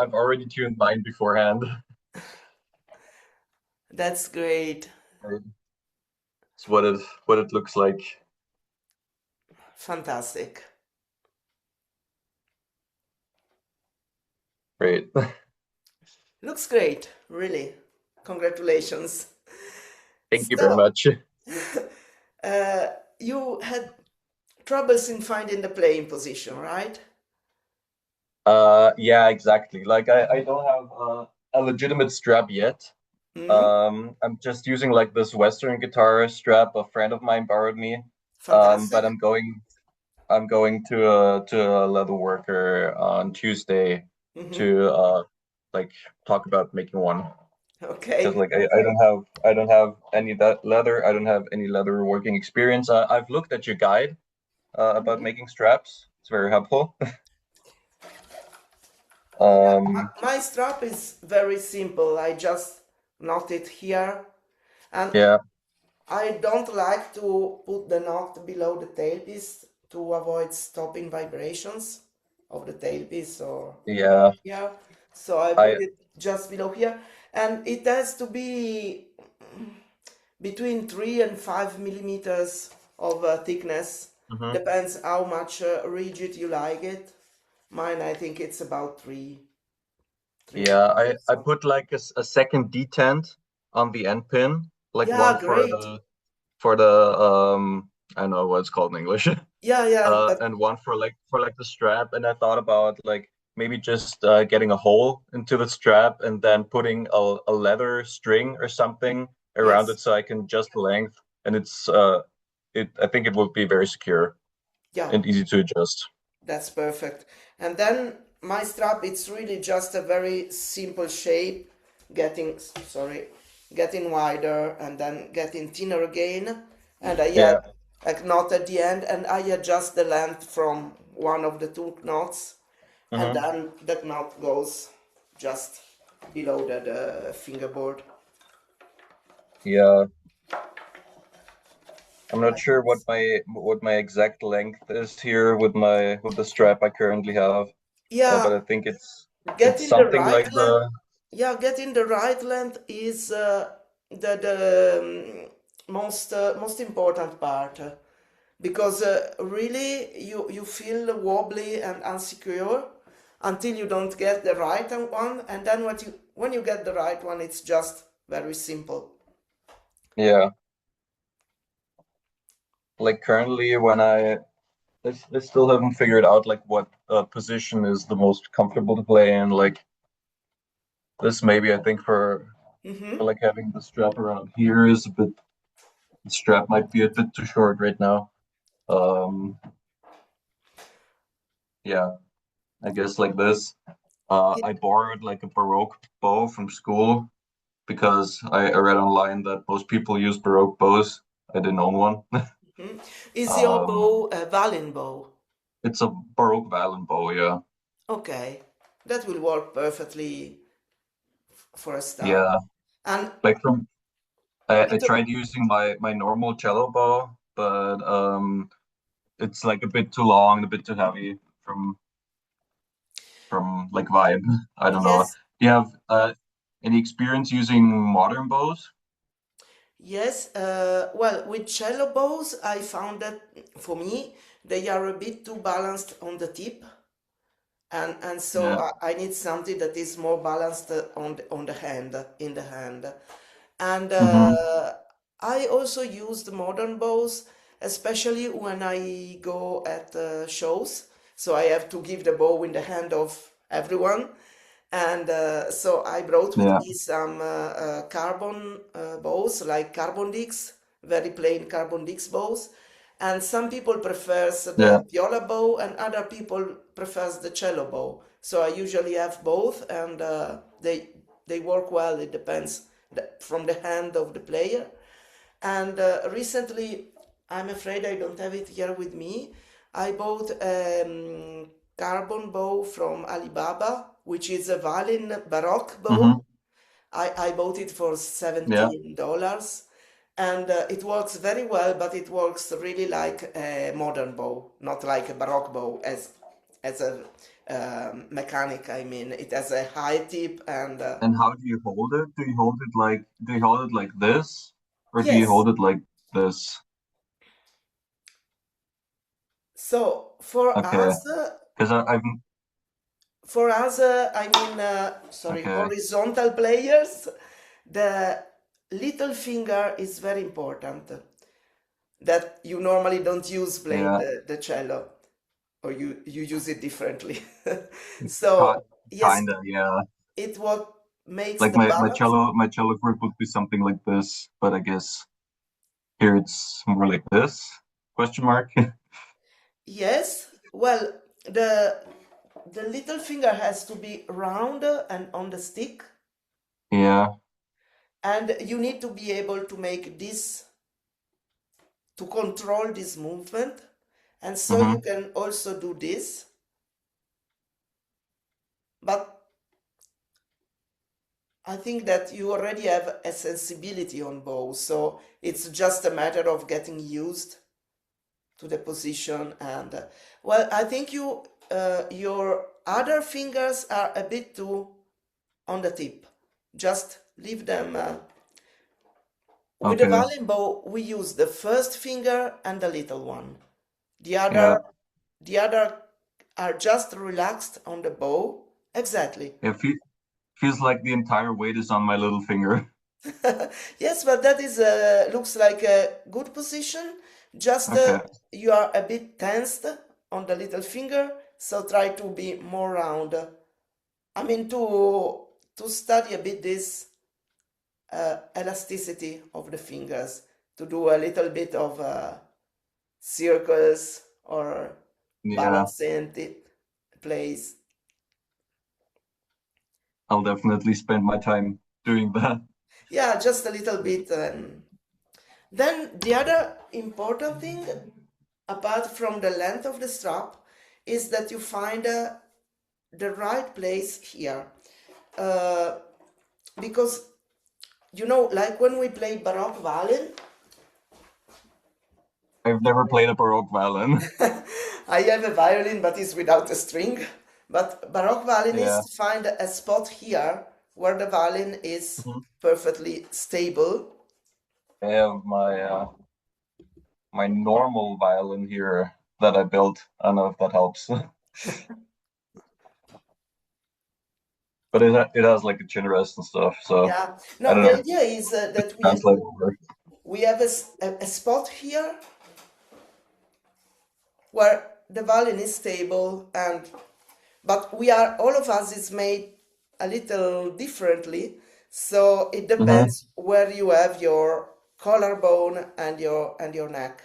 I've already tuned mine beforehand. That's great. It's what it looks like. Fantastic. Great. Looks great, really. Congratulations. Thank you very So, much. uh, you had troubles in finding the playing position, right? Yeah, exactly. Like I don't have a legitimate strap yet. Hmm. I'm just using like this Western guitar strap a friend of mine borrowed me. But Fantastic. I'm going to a leather worker on Tuesday Hmm. to like talk about making one. Because Okay. like I don't have any that leather. I don't have any leather working experience. I've looked at your guide about Mhm. making straps. It's very helpful. Yeah, Um, my strap is very simple. I just knot it here, and yeah, I don't like to put the knot below the tailpiece to avoid stopping vibrations of the tailpiece or yeah. here. So I I put it just below here, and it has to be between 3 and 5 millimeters of thickness. mhm. Depends how much rigid you like it. Mine, I think it's about three Yeah, I millimeters. I put like a second detent on the end pin, like one Yeah, for great. the I don't know what it's called in English. Yeah, yeah, but And one for like the strap. And I thought about like maybe just getting a hole into the strap and then putting a leather string or something around yes, it so I can adjust the length. And I think it would be very secure yeah, and easy to adjust. that's perfect. And then my strap, it's really just a very simple shape, sorry, getting wider and then getting thinner again. And I Yeah. have a knot at the end, and I adjust the length from one of the two knots, and Hmm. then the knot goes just below the fingerboard. Yeah. I'm not Like sure what this. my exact length is here with the strap I currently have. Yeah, But I think it's getting the something right like length. the Yeah, getting the right length is the most important part because really you feel wobbly and insecure until you don't get the right one, and then when you get the right one, it's just very simple. yeah. Like currently when I still haven't figured out like what position is the most comfortable to play in. Like this maybe I think for Hmm. like having the strap around here is a bit the strap might be a bit too short right now. Um yeah, I guess like this. I borrowed like a Baroque bow from school because I read online that most people use Baroque bows. I didn't own one. Is your Um bow a Valin bow? it's a Baroque violin bow, yeah. Okay, that will work perfectly for a start. Yeah. And Like from I it, tried using my normal cello bow, but it's like a bit too long, a bit too heavy from like vibe. I don't know. yes, Do you have any experience using modern bows? yes. Well, with cello bows, I found that for me they are a bit too balanced on the tip, and so Yeah. I need something that is more balanced on the hand, in the hand. And Mm-hmm. I also use the modern bows, especially when I go at shows. So I have to give the bow in the hand of everyone. And so I brought with Yeah. me some carbon bows, like carbon discs, very plain carbon disc bows. And some people prefers Yeah. the viola bow, and other people prefers the cello bow. So I usually have both, and they work well. It depends from the hand of the player. And recently, I'm afraid I don't have it here with me. I bought carbon bow from Alibaba, which is a Valin Baroque bow. Mm-hmm. I bought it for Yeah. $17, and it works very well, but it works really like a modern bow, not like a Baroque bow as a mechanic. I mean, it has a high tip and And how do you hold it? Do you hold it like this, or do you yes. hold it like this? So Okay, because I've I mean, sorry, okay, horizontal players, the little finger is very important. That you normally don't use playing yeah, the cello, or you use it differently. ki- So yes, kinda, yeah. it what makes Like the balance. my cello grip would be something like this, but I guess here it's more like this? Question mark. Yes, well, the the little finger has to be round and on the stick, Yeah. and you need to be able to make this to control this movement, and so you Mm-hmm. can also do this, but I think that you already have a sensibility on bow, so it's just a matter of getting used to the position. And well, I think your other fingers are a bit too on the tip. Just leave them. With the Okay. violin bow, we use the first finger and the little one. The other, Yeah. the other are just relaxed on the bow. Exactly. It feels like the entire weight is on my little finger. Yes, but that is looks like a good position. Just Okay. you are a bit tensed on the little finger, so try to be more round. I mean to study a bit this elasticity of the fingers, to do a little bit of circles or Yeah. balancing plays. I'll definitely spend my time doing that. Yeah, just a little bit. Then the other important thing, apart from the length of the strap, is that you find the right place here. Uh, because, like when we play Baroque violin, I've never played a Baroque violin. I have a violin but it's without a string. But Baroque Yeah. violinists find a spot here where the violin is Mhm. perfectly stable. I have my normal violin here that I built. I don't know if that helps. But it has like a chin rest and stuff, so Yeah. I No, don't the know. idea is that Translate over. we have a spot here where the violin is stable, and but we are all of us is made a little differently, so it Hmm. depends where you have your collarbone and your neck,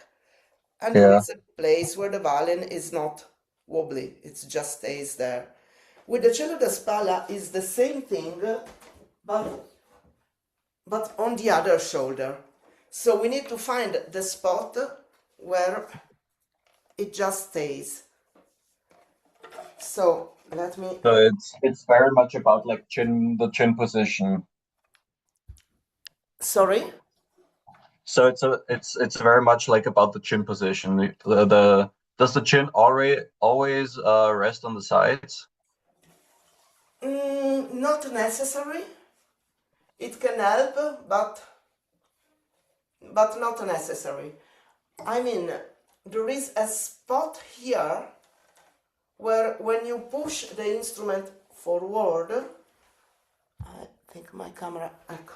and there Yeah. is a place where the violin is not wobbly, it just stays there. With the cello da spalla is the same thing, but on the other shoulder. So we need to find the spot where it just stays. So let me. So it's very much about like the chin position. Sorry. So it's very much like about the chin position. The does the chin always rest on the sides? Not necessary. It can help, but not necessary. I mean, there is a spot here where when you push the instrument forward, I think my camera. Ecco.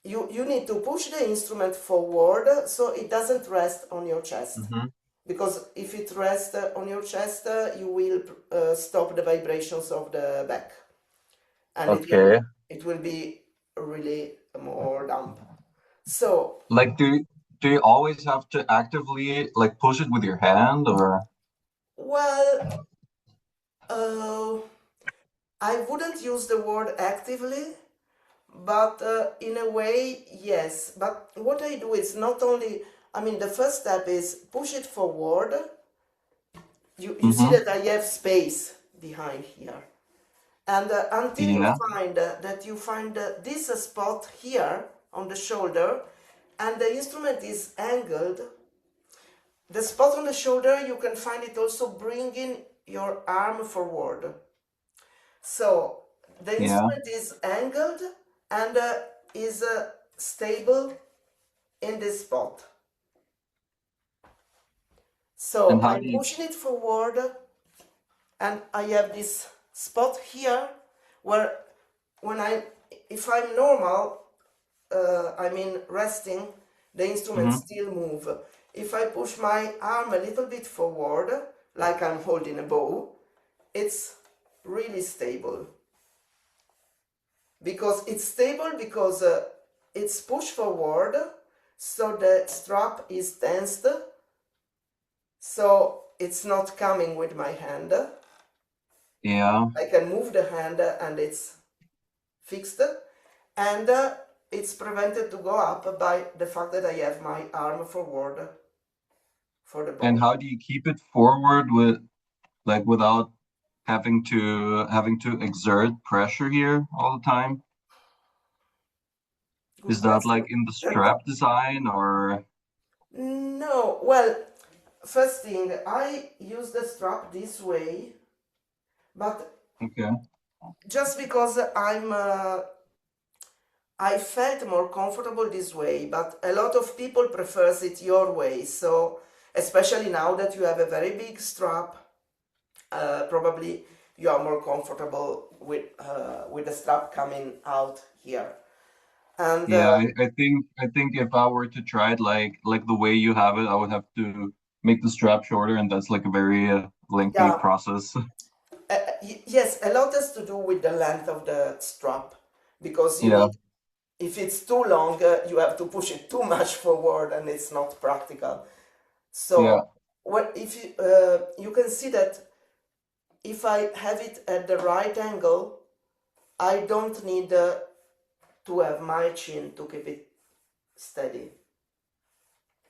You need to push the instrument forward so it doesn't rest on your chest. Hmm. Because if it rests on your chest, you will stop the vibrations of the back, and Okay. it will be really more damp. So, Like do you always have to actively like push it with your hand or? well, uh, I wouldn't use the word actively, but in a way, yes. But what I do is not only, I mean, the first step is push it forward. You see Hmm. that I have space behind here. And until you Yeah. find that you find this spot here on the shoulder, and the instrument is angled, the spot on the shoulder, you can find it also bringing your arm forward. So the Yeah. instrument is angled and is stable in this spot. And So how I'm do you? pushing it forward, and I have this spot here where when if I'm normal, I mean resting, the instrument Hmm. still move. If I push my arm a little bit forward, like I'm holding a bow, it's really stable. Because it's stable because it's pushed forward, so the strap is tensed, so it's not coming with my hand. Yeah. I can move the hand and it's fixed, and it's prevented to go up by the fact that I have my arm forward for the And bow. how do you keep it forward with like without having to exert pressure here all the time? Good Is that like question. in the strap design or? No, well, first thing, I use the strap this way, but Okay. just because I felt more comfortable this way, but a lot of people prefers it your way. So especially now that you have a very big strap, probably you are more comfortable with the strap coming out here. And Yeah, I think if I were to try it like the way you have it, I would have to make the strap shorter, and that's like a very lengthy yeah, process. yes, a lot has to do with the length of the strap because you Yeah, need, if it's too long, you have to push it too much forward and it's not practical. yeah. So what if you can see that if I have it at the right angle, I don't need to have my chin to keep it steady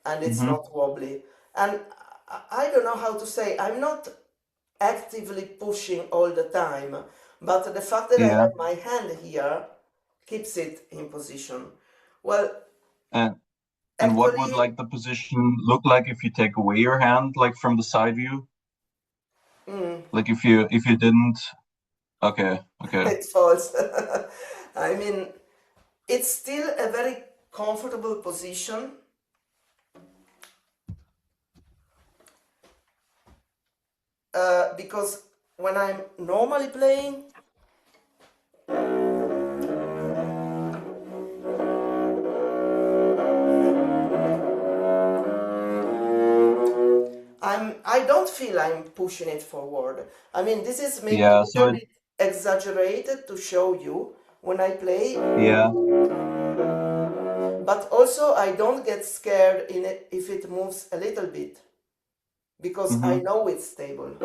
and it's Hmm. not wobbly. And I don't know how to say, I'm not actively pushing all the time, but the fact that I Yeah. have my hand here keeps it in position. Well, And and what would actually, like the position look like if you take away your hand, like from the side view? mm, Like if you didn't. Okay, okay. it falls. I mean, it's still a very comfortable position because when I'm normally playing, I don't feel I'm pushing it forward. I mean, this is maybe a Yeah, so little it, bit exaggerated to show you when I play, yeah. but also I don't get scared in it if it moves a little bit because I Hmm. know it's stable.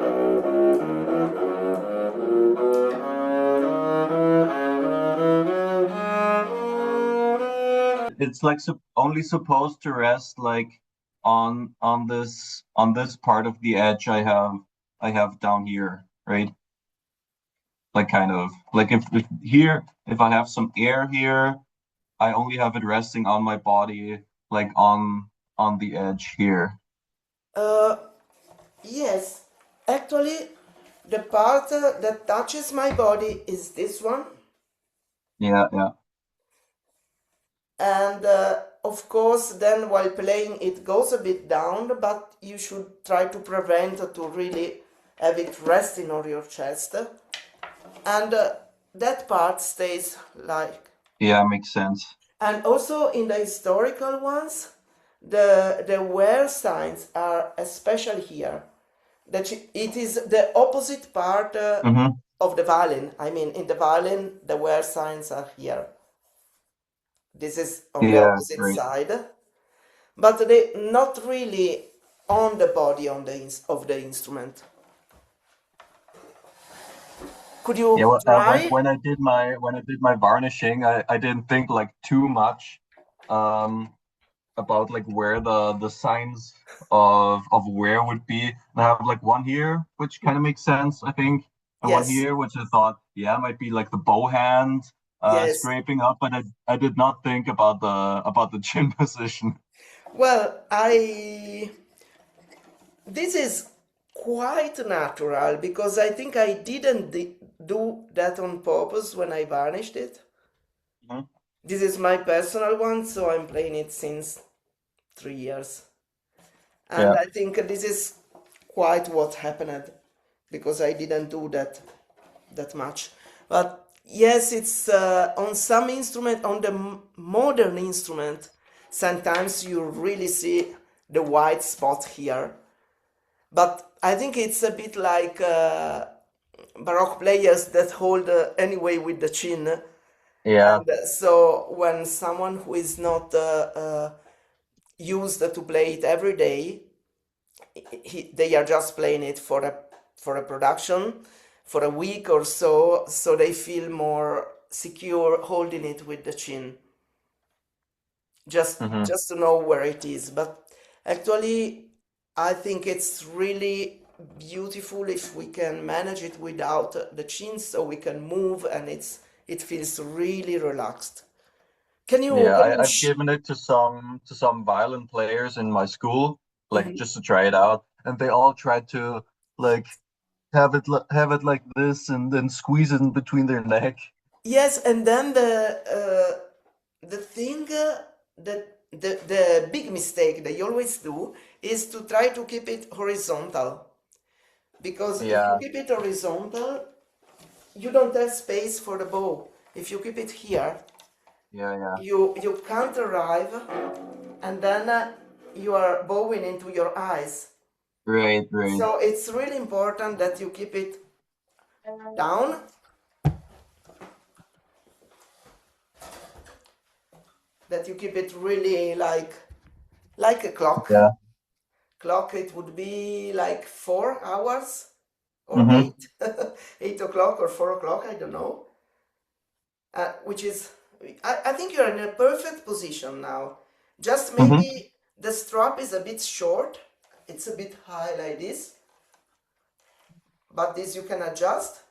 It's like only supposed to rest like on this part of the edge I have down here, right? Like kind of like if here if I have some air here, I only have it resting on my body, like on the edge here. Uh, yes, actually, the part that touches my body is this one, Yeah, yeah. and of course, then while playing, it goes a bit down, but you should try to prevent to really have it resting on your chest, and that part stays like. Yeah, makes sense. And also in the historical ones, the wear signs are especially here. That it is the opposite part Mm-hmm. of the violin. I mean, in the violin, the wear signs are here. This is on the Yeah, opposite great. side, but they not really on the body on of the instrument. Could Yeah, you try? when I did my varnishing, I didn't think like too much um about like where the signs of wear would be. And I have like one here, which kind of makes sense, I think, and one Yes, here, which I thought, yeah, might be like the bow hand yes. scraping up, but I did not think about the chin position. Well, I this is quite natural because I think I didn't do that on purpose when I varnished it. Mhm. This is my personal one, so I'm playing it since 3 years. And Yeah. I think this is quite what happened because I didn't do that much. But yes, it's on some instrument, on the modern instrument, sometimes you really see the white spot here. But I think it's a bit like Baroque players that hold anyway with the chin. Yeah. And so when someone who is not used to play it every day, they are just playing it for a production for a week or so, so they feel more secure holding it with the chin, Hmm. just to know where it is. But actually, I think it's really beautiful if we can manage it without the chin, so we can move and it feels really relaxed. Can you Yeah, can you I've given it to some violin players in my school, like Mhm. just to try it out, and they all tried to like have it like this and then squeeze it in between their neck. Yes, and then the thing that the big mistake they always do is to try to keep it horizontal. Because if you Yeah, keep it horizontal, you don't have space for the bow. If you keep it here, yeah, yeah. you can't arrive, and then you are bowing into your eyes. Right, right. So it's really important that you keep it down, that you keep it really like a clock. Yeah. Clock, it would be like 4 hours or Mm-hmm. 8, 8 o'clock or 4 o'clock, I don't know. Which is, I think you're in a perfect position now. Just Mm-hmm. maybe the strap is a bit short. It's a bit high like this, but this you can adjust.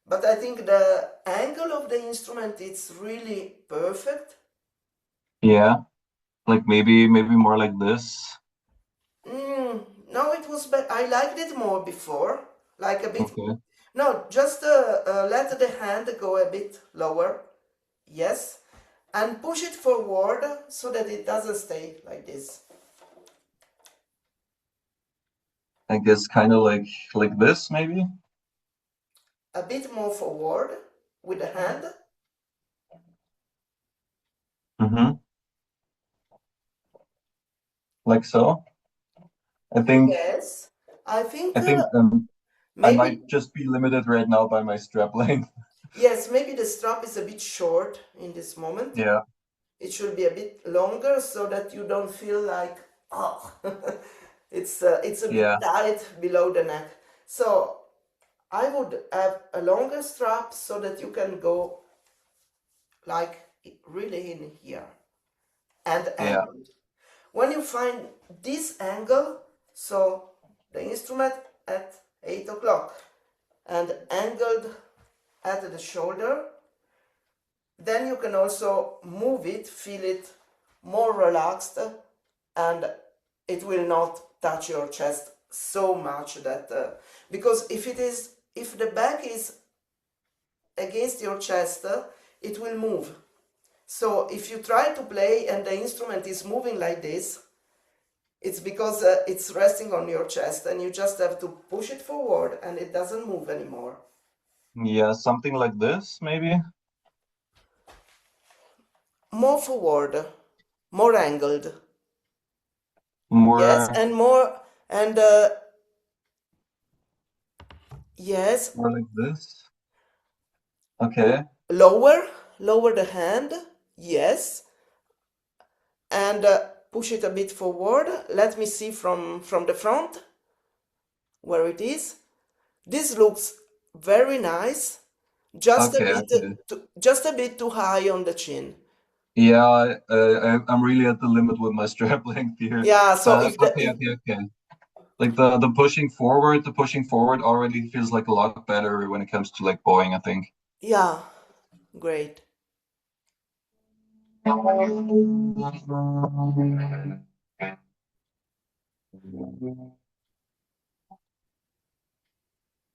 But I think the angle of the instrument is really perfect. Yeah. Like maybe more like this. No, it was, but I liked it more before. Like a bit, Okay. no, just let the hand go a bit lower. Yes. And push it forward so that it doesn't stay like this. I guess kind of like this maybe. A bit more forward with the hand. Mm-hmm. Like so. I think Yes. I think I think I maybe, might just be limited right now by my strap length. yes, maybe the strap is a bit short in this moment. Yeah. It should be a bit longer so that you don't feel like, oh, it's a bit Yeah. tight below the neck. So I would have a longer strap so that you can go like really in here and Yeah. angled. When you find this angle, so the instrument at 8 o'clock and angled at the shoulder, then you can also move it, feel it more relaxed, and it will not touch your chest so much that because if the back is against your chest, it will move. So if you try to play and the instrument is moving like this, it's because it's resting on your chest and you just have to push it forward and it doesn't move anymore. Yeah, something like this maybe. More forward, more angled. Yes, More and more, and yes, more like this. Okay. lower, lower the hand. Yes, and push it a bit forward. Let me see from the front where it is. This looks very nice. Okay, okay. Just a bit too high on the chin. Yeah, I'm really at the limit with my strap length here. Yeah, so But okay, okay, okay. Like the pushing forward already feels like a lot better when it comes to like bowing, I think. yeah, great.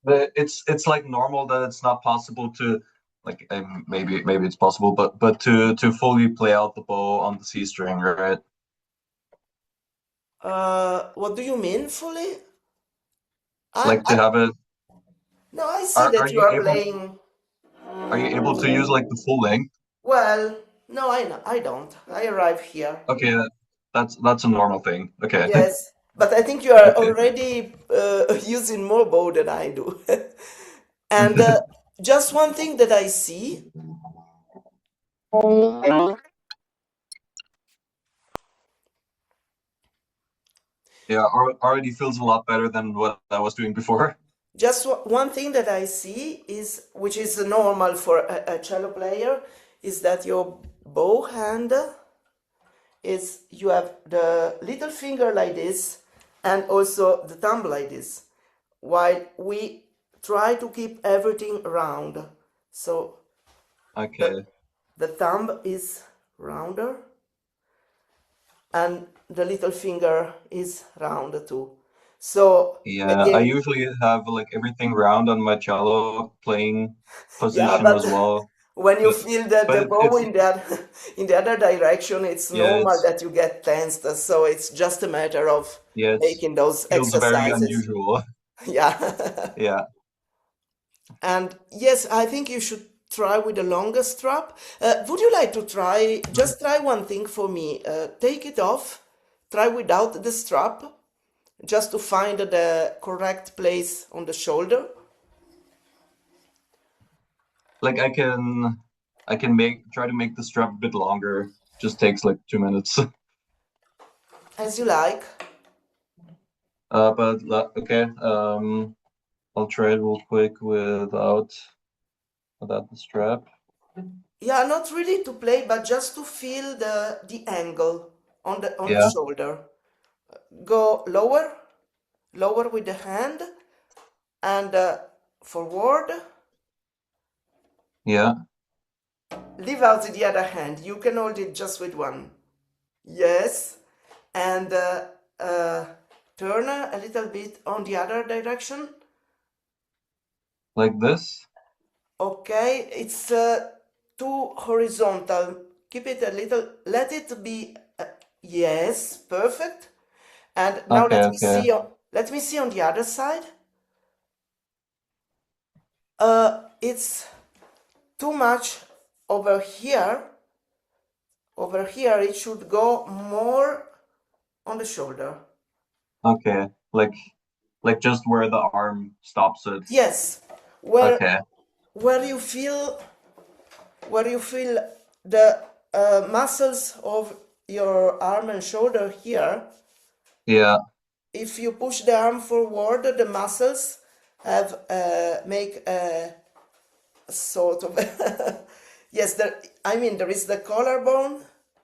it's like normal that it's not possible to like maybe it's possible, but to fully play out the bow on the C string, right? What do you mean fully? Like to I have it. no, I see Are that you you are able playing. are you able to use like the full length? Well, no, I don't. I arrive here. Okay, that's a normal thing. Okay, Yes, but I think you are okay. already using more bow than I do. And just one thing that I see, Yeah, already feels a lot better than what I was doing before. one thing that I see is, which is normal for a cello player, is that your bow hand is you have the little finger like this and also the thumb like this, while we try to keep everything round. So the, Okay. the thumb is rounder and the little finger is round too. So Yeah, I again, usually have like everything round on my cello playing yeah, position but as well. when you But feel that but the bow it's in that in the other direction, it's yeah, normal that you get tensed. So it's just a matter of it's making those feels very exercises. unusual. Yeah. Yeah. And yes, I think you should try with the longer strap. Would you like to try? Just try one thing for me. Take it off. Try without the strap, just to find the correct place on the shoulder, Like I can make try to make the strap a bit longer. Just takes like 2 minutes. as you like. Okay. I'll try it real quick without the strap. Yeah, not really to play, but just to feel the angle on the Yeah. shoulder. Go lower, lower with the hand, and forward. Yeah. Leave out the other hand. You can hold it just with one. Yes, and uh, turn a little bit on the other direction. Like this. Okay, it's too horizontal. Keep it a little, let it be, yes, perfect. And now Okay. Okay. let me see on the other side. It's too much over here. Over here, it should go more on the shoulder. Okay. Like just where the arm stops it. Yes, where Okay. where you feel where you feel the muscles of your arm and shoulder here. Yeah. If you push the arm forward, the muscles have make a sort of yes. I mean, there is the collarbone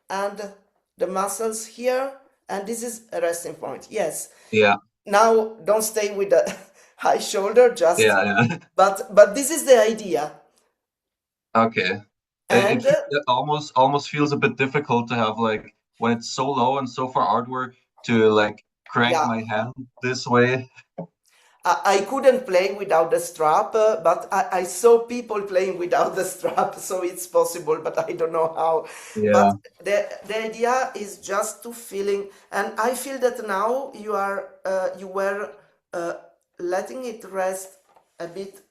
and the muscles here, and this is a resting point. Yes. Yeah. Now, don't stay with the high shoulder. Just, Yeah. Yeah. but this is the idea, Okay. and It almost feels a bit difficult to have like when it's so low and so far outward to like crank yeah. my hand this way. I couldn't play without the strap, but I saw people playing without the strap, so it's possible, but I don't know how. But Yeah. the idea is just to feeling, and I feel that now you were uh, letting it rest a bit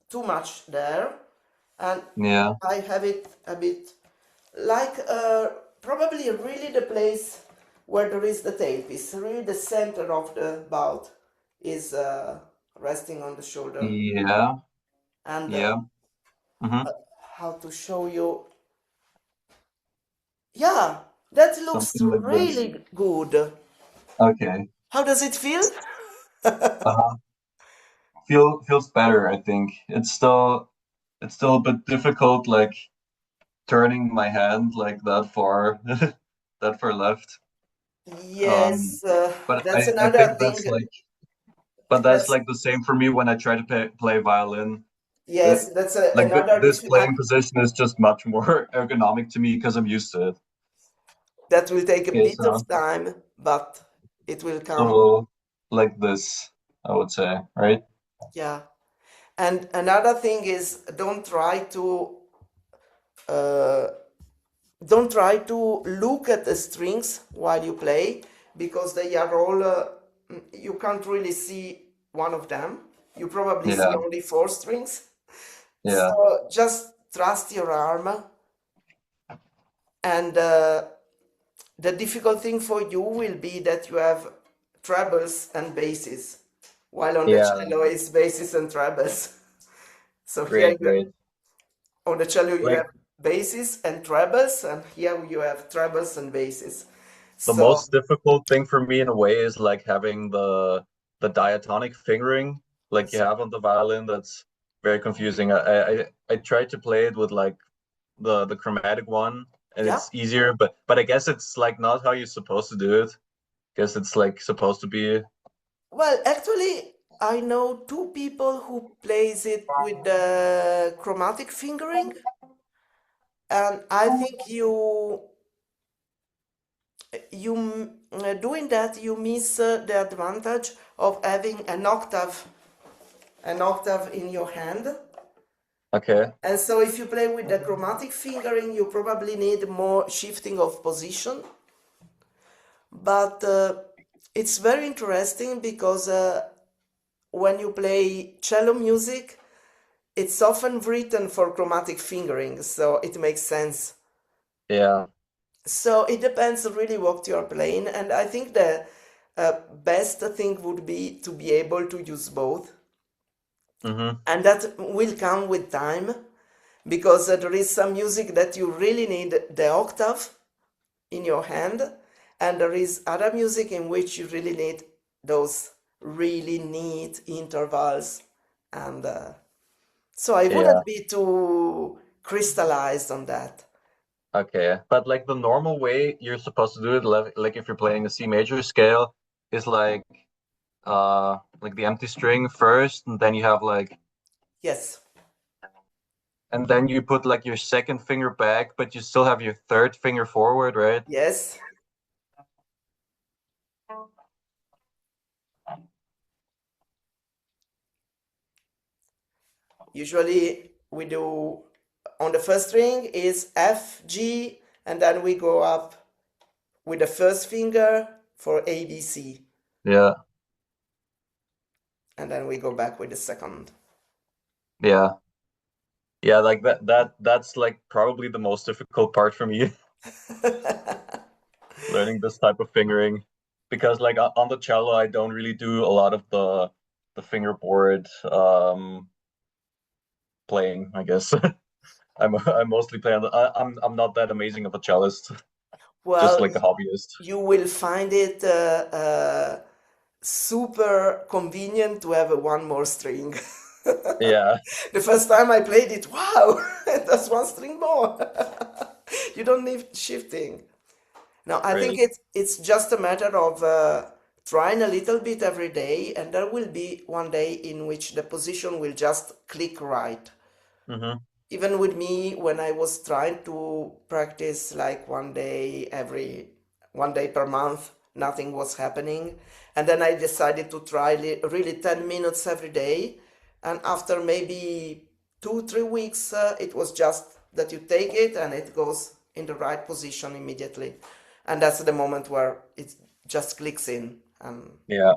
too much there, and Yeah. I have it a bit like probably really the place where there is the tailpiece, really the center of the bout is resting on the shoulder. Yeah. And Yeah. Hmm. how to show you? Yeah, that looks Something like this. really good. Okay. How does it feel? Uh-huh. Feels better, I think. It's still a bit difficult, like turning my hand like that far that far left. Um, Yes, but that's I another think thing. that's That's like the same for me when I try to play violin. Uh, yes, that's like another this playing position is just much more ergonomic to me because I'm used to it. that will take a Okay, bit of time, but it will come. so like this, I would say, right? Yeah. And another thing is uh, don't try to look at the strings while you play because they are all you can't really see one of them. You probably see Yeah, only four strings. yeah, So just trust your arm, and the difficult thing for you will be that you have trebles and basses, while on the yeah. cello is basses and trebles. So here Great, you, great. on the cello you Like have basses and trebles, and here you have trebles and basses. the So most difficult thing for me in a way is like having the diatonic fingering like you have on the violin. That's very confusing. I tried to play it with like the chromatic one and yeah, it's easier, but I guess it's like not how you're supposed to do it. Guess it's like supposed to be well, actually, I know two people who plays it with the chromatic fingering, and I think doing that you miss the advantage of having an octave in your hand. okay. And so if you play with the chromatic fingering, you probably need more shifting of position. But it's very interesting because when you play cello music, it's often written for chromatic fingering, so it makes sense. Yeah. So it depends really what you're playing, and I think the best thing would be to be able to use both, Mm-hmm. and that will come with time because there is some music that you really need the octave in your hand, and there is other music in which you really need those really neat intervals, and so I Yeah. wouldn't be too crystallized on that. Okay. But like the normal way you're supposed to do it, like if you're playing a C major scale, is like the empty string first, and then you have like Yes, and then you put like your second finger back, but you still have your third finger forward, right? yes. Usually we do on the first string is F, G, and then we go up with the first finger for A, B, C, Yeah. and then we go back with the second. Yeah. Yeah, like that's like probably the most difficult part for me, learning this type of fingering. Because like on the cello, I don't really do a lot of the fingerboard playing, I guess. I mostly play on I'm not that amazing of a cellist, just Well, like a hobbyist. you will find it super convenient to have a one more string. Yeah, The first time I played it, wow, that's one string more. You don't need shifting. Now, I think great. it's just a matter of trying a little bit every day, and there will be one day in which the position will just click right. Mm-hmm. Even with me, when I was trying to practice like one day per month, nothing was happening. And then I decided to try really 10 minutes every day. And after maybe 2, 3 weeks, it was just that you take it and it goes in the right position immediately. And that's the moment where it just clicks in. Yeah.